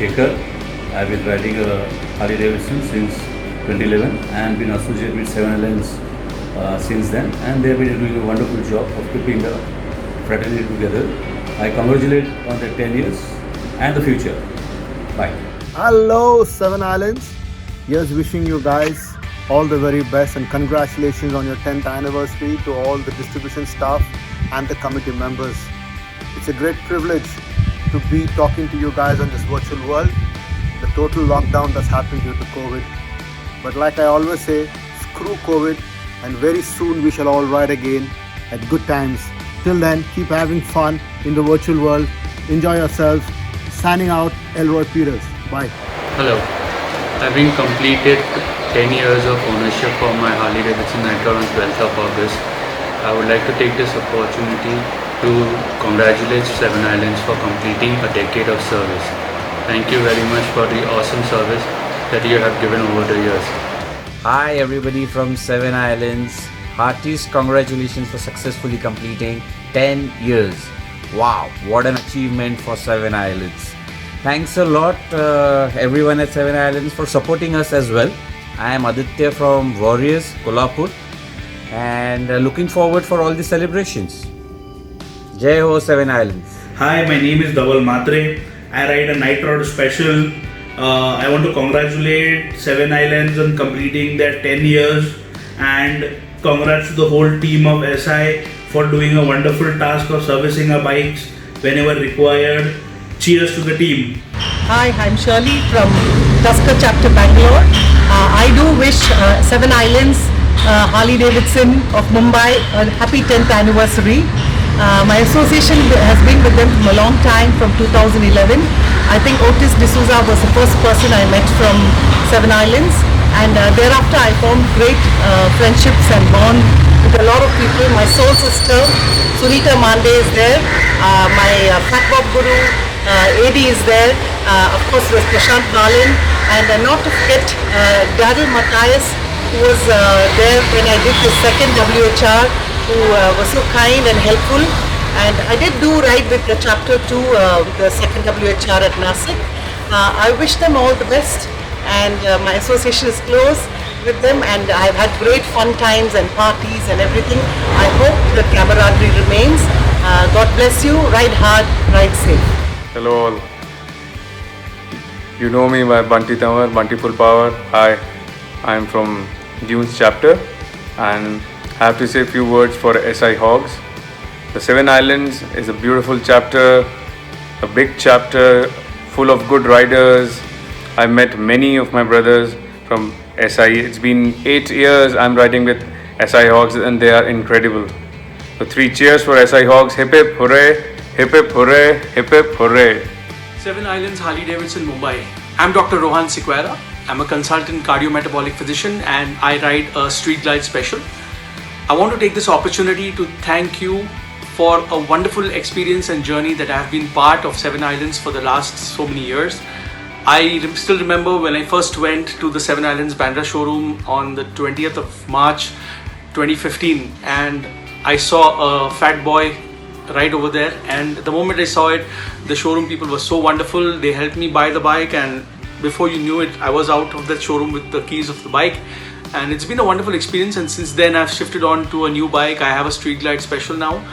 Shekhar. I've been riding Harley Davidson since 2011 and been associated with Seven Islands since then. And they've been doing a wonderful job of keeping the fraternity together. I congratulate on the 10 years and the future. Bye. Hello, Seven Islands. Here's wishing you guys all the very best and congratulations on your 10th anniversary to all the distribution staff and the committee members. It's a great privilege to be talking to you guys on this virtual world. The total lockdown that's happened due to COVID. But like I always say, screw COVID, and very soon we shall all ride again at good times. Till then, keep having fun in the virtual world. Enjoy yourselves. Signing out, Elroy Peters. Bye. Hello. Having completed 10 years of ownership for my Harley Davidson Nitro on 12th of August, I would like to take this opportunity to congratulate Seven Islands for completing a decade of service. Thank you very much for the awesome service that you have given over the years. Hi everybody from Seven Islands. Heartiest congratulations for successfully completing 10 years. Wow, what an achievement for Seven Islands. Thanks a lot everyone at Seven Islands for supporting us as well. I am Aditya from Warriors, Kolhapur, and looking forward for all the celebrations. Jai Ho Seven Islands. Hi, my name is Dhaval Matre. I ride a Night Rod Special. I want to congratulate Seven Islands on completing their 10 years, and congrats to the whole team of SI for doing a wonderful task of servicing our bikes whenever required. Cheers to the team. Hi, I'm Shirley from Tusker Chapter Bangalore. I do wish Seven Islands, Harley Davidson of Mumbai a happy 10th anniversary. My association has been with them from a long time, from 2011. I think Otis D'Souza was the first person I met from Seven Islands, and thereafter I formed great friendships and bond with a lot of people. My soul sister, Sunita Mande, is there. My Fat Bob Guru, AD is there. Of course, there's Prashant Balan, and not to forget Daryl Matthias, who was there when I did the second WHR, who was so kind and helpful. And I did do ride with the chapter 2, the second WHR at Nasik. I wish them all the best, and my association is close with them, and I've had great fun times and parties and everything. I hope the camaraderie remains. God bless you. Ride hard, ride safe. Hello all. You know me by Bunty Tamar, Bunty Full Power. Hi, I am from Dunes chapter, and I have to say a few words for SI Hogs. The Seven Islands is a beautiful chapter, a big chapter full of good riders. I met many of my brothers from SI. It's been 8 years I'm riding with SI Hogs, and they are incredible. So 3 cheers for SI Hogs. Hip hip hooray, hip hip hooray, hip hip hooray. Seven Islands Harley Davidson Mumbai. I'm Dr. Rohan Sikwera. I'm a consultant cardiometabolic physician, and I ride a Street Glide Special. I want to take this opportunity to thank you for a wonderful experience and journey that I have been part of Seven Islands for the last so many years. I still remember when I first went to the Seven Islands Bandra showroom on the 20th of March 2015, and I saw a fat boy right over there, and the moment I saw it, the showroom people were so wonderful. They helped me buy the bike, and before you knew it, I was out of that showroom with the keys of the bike, and it's been a wonderful experience. And since then I've shifted on to a new bike. I have a Street Glide Special now,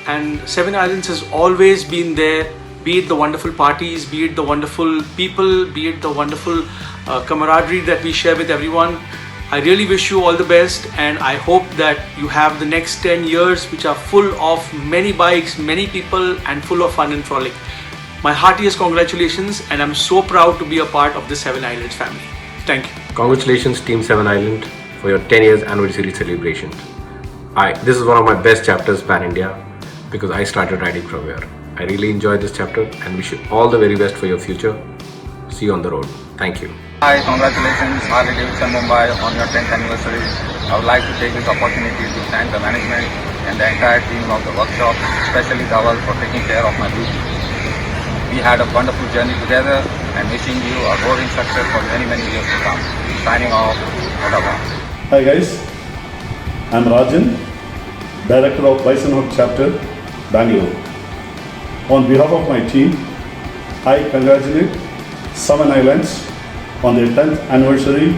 and Seven Islands has always been there, be it the wonderful parties, be it the wonderful people, be it the wonderful camaraderie that we share with everyone. I really wish you all the best, and I hope that you have the next 10 years which are full of many bikes, many people, and full of fun and frolic. My heartiest congratulations, and I'm so proud to be a part of the Seven Islands family. Thank you. Congratulations Team Seven Island for your 10 years anniversary celebration. This is one of my best chapters pan-India, because I started riding from here. I really enjoyed this chapter and wish you all the very best for your future. See you on the road. Thank you. Hi, congratulations Harley Davidson Mumbai on your 10th anniversary. I would like to take this opportunity to thank the management and the entire team of the workshop, especially Dhaval, for taking care of my duty. We had a wonderful journey together, and wishing you a roaring success for many years to come. Signing off, Odava. Hi guys, I'm Rajan, Director of Bison Hawk Chapter, Bangalore. On behalf of my team, I congratulate Seven Islands on their 10th anniversary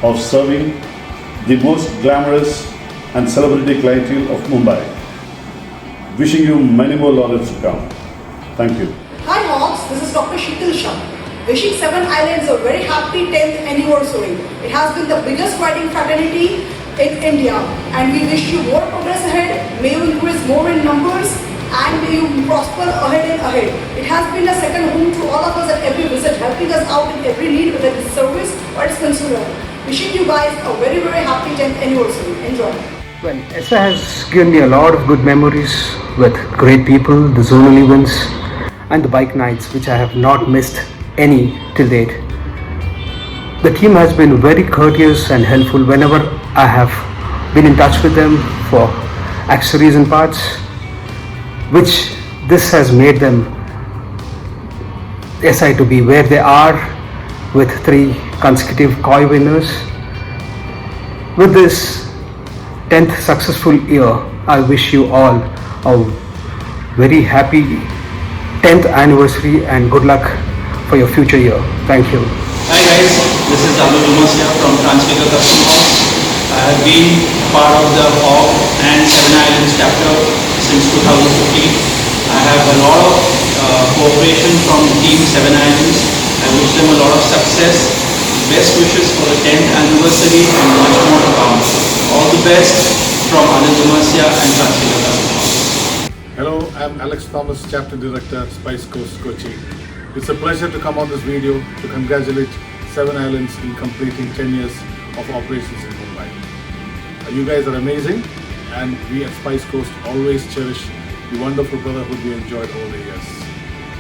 of serving the most glamorous and celebrity clientele of Mumbai. Wishing you many more laurels to come. Thank you. Hi Hawks, this is Dr. Sheetal Shah. Wishing Seven Islands a very happy 10th anniversary. It has been the biggest riding fraternity in India, and we wish you more progress ahead. May you increase more in numbers and may you prosper ahead and ahead. It has been a second home to all of us at every visit, helping us out in every need, whether it's service or it's consumer. Wishing you guys a very, very happy 10th anniversary. Enjoy. Well, ESA has given me a lot of good memories with great people, the zonal events and the bike nights, which I have not missed any till date. The team has been very courteous and helpful whenever I have been in touch with them for accessories and parts, which this has made them SI to be where they are with 3 consecutive COI winners. With this 10th successful year, I wish you all a very happy 10th anniversary and good luck for your future year. Thank you. Hi guys, this is Anuj Umasya from Transfigure Custom House. I have been part of the HOG and Seven Islands chapter since 2015. I have a lot of cooperation from Team Seven Islands. I wish them a lot of success. Best wishes for the 10th anniversary and much more to come. All the best from Anuj Umasya and Transfigure Custom House. Hello, I'm Alex Thomas, Chapter Director, Spice Coast, Kochi. It's a pleasure to come on this video to congratulate Seven Islands in completing 10 years of operations in Mumbai. You guys are amazing, and we at Spice Coast always cherish the wonderful brotherhood we enjoyed over the years.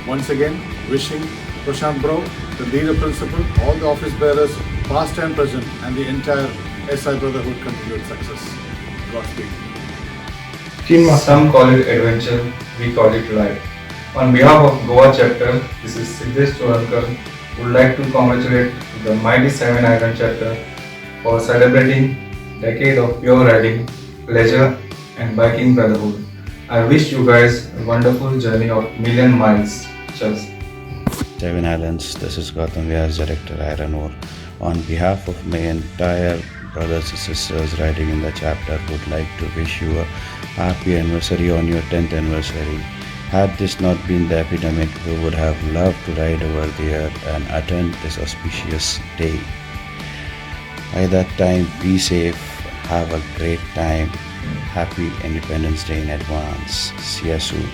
Once again, wishing Prashant Bro, the leader principal, all the office bearers, past and present, and the entire SI brotherhood continued success. Godspeed. Some call it adventure, we call it life. On behalf of Goa chapter, this is Siddesh Cholankar, would like to congratulate the mighty Seven Island chapter for celebrating decade of pure riding, pleasure and biking brotherhood. I wish you guys a wonderful journey of million miles. Cheers. Seven Islands, this is Gautam Vyas, Director Iron Ore. On behalf of my entire brothers and sisters riding in the chapter, would like to wish you a happy anniversary on your 10th anniversary. Had this not been the epidemic, we would have loved to ride over there and attend this auspicious day. By that time, be safe, have a great time. Happy Independence Day in advance. See you soon.